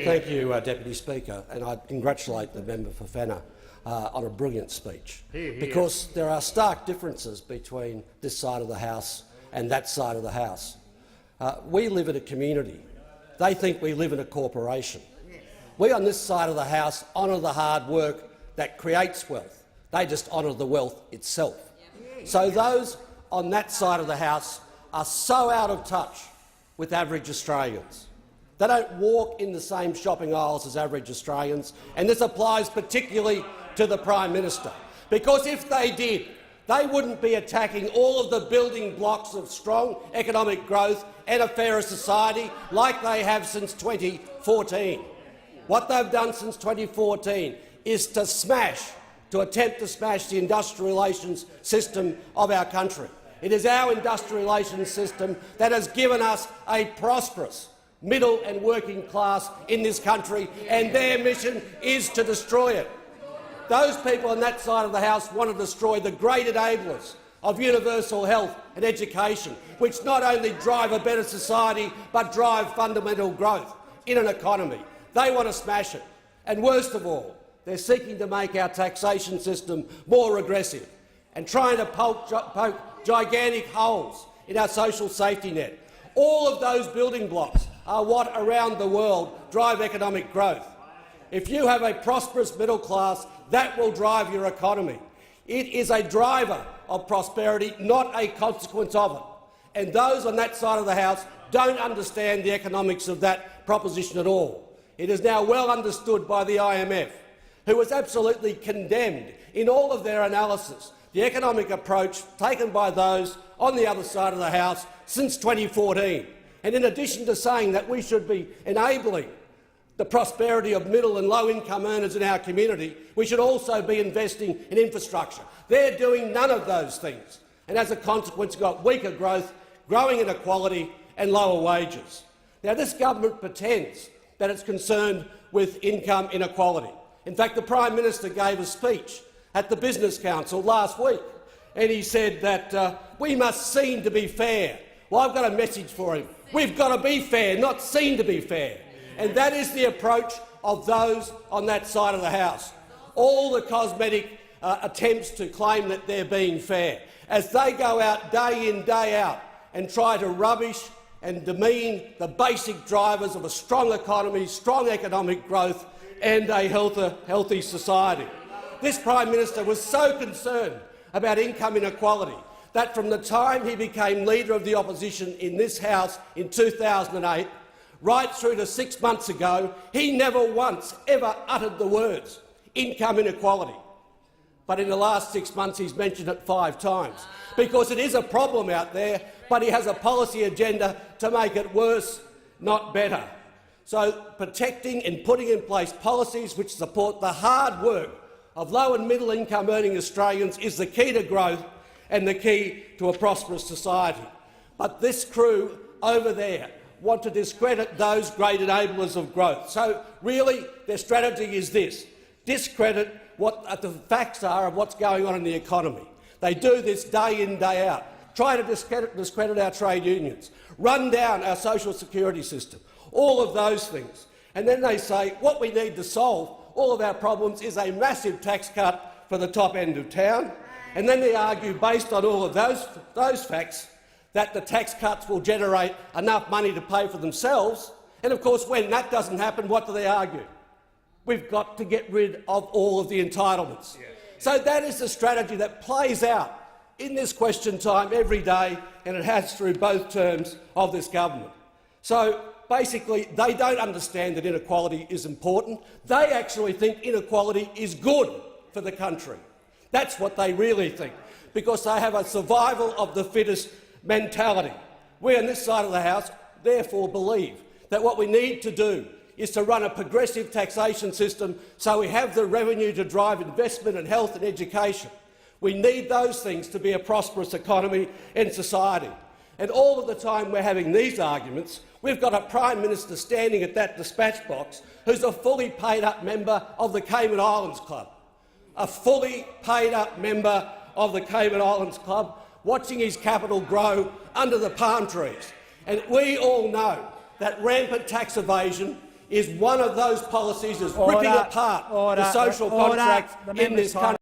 Thank you, Deputy Speaker, and I congratulate the member for Fenner on a brilliant speech, because there are stark differences between this side of the House and that side of the House. We live in a community. They think we live in a corporation. We on this side of the House honour the hard work that creates wealth. They just honour the wealth itself. So those on that side of the House are so out of touch with average Australians. They don't walk in the same shopping aisles as average Australians, and this applies particularly to the Prime Minister, because if they did, they wouldn't be attacking all of the building blocks of strong economic growth and a fairer society like they have since 2014. What they've done since 2014 is to attempt to smash the industrial relations system of our country. It is our industrial relations system that has given us a prosperous middle and working class in this country, and their mission is to destroy it. Those people on that side of the House want to destroy the great enablers of universal health and education, which not only drive a better society but drive fundamental growth in an economy. They want to smash it. And worst of all, they're seeking to make our taxation system more regressive and trying to poke gigantic holes in our social safety net. All of those building blocks are what, around the world, drive economic growth. If you have a prosperous middle class, that will drive your economy. It is a driver of prosperity, not a consequence of it. And those on that side of the House don't understand the economics of that proposition at all. It is now well understood by the IMF, who has absolutely condemned in all of their analysis the economic approach taken by those on the other side of the House since 2014. And in addition to saying that we should be enabling the prosperity of middle and low-income earners in our community, we should also be investing in infrastructure. They're doing none of those things, and as a consequence got weaker growth, growing inequality and lower wages. Now, this government pretends that it's concerned with income inequality. In fact, the Prime Minister gave a speech at the Business Council last week, and he said that we must seem to be fair. Well, I've got a message for him. We've got to be fair, not seem to be fair. And that is the approach of those on that side of the House. All the cosmetic attempts to claim that they're being fair, as they go out day in, day out and try to rubbish and demean the basic drivers of a strong economy, strong economic growth and a healthy society. This Prime Minister was so concerned about income inequality that from the time he became Leader of the Opposition in this House in 2008, right through to 6 months ago, he never once ever uttered the words income inequality. But in the last 6 months he's mentioned it 5 times, because it is a problem out there, but he has a policy agenda to make it worse, not better. So protecting and putting in place policies which support the hard work of low and middle income earning Australians is the key to growth and the key to a prosperous society. But this crew over there want to discredit those great enablers of growth. So really their strategy is this: discredit what the facts are of what's going on in the economy. They do this day in, day out, try to discredit our trade unions, run down our social security system, all of those things. And then they say what we need to solve all of our problems is a massive tax cut for the top end of town. And then they argue, based on all of those facts, that the tax cuts will generate enough money to pay for themselves. And of course, when that doesn't happen, what do they argue? We've got to get rid of all of the entitlements. Yeah. So that is the strategy that plays out in this question time every day, and it has through both terms of this government. So basically, they don't understand that inequality is important. They actually think inequality is good for the country. That's what they really think, because they have a survival of the fittest mentality. We on this side of the House therefore believe that what we need to do is to run a progressive taxation system so we have the revenue to drive investment in health and education. We need those things to be a prosperous economy and society. And all of the time we're having these arguments, we've got a Prime Minister standing at that dispatch box who's a fully paid-up member of the Cayman Islands Club. A fully paid-up member of the Cayman Islands Club, watching his capital grow under the palm trees. And we all know that rampant tax evasion is one of those policies that's ripping apart the social contract in this country.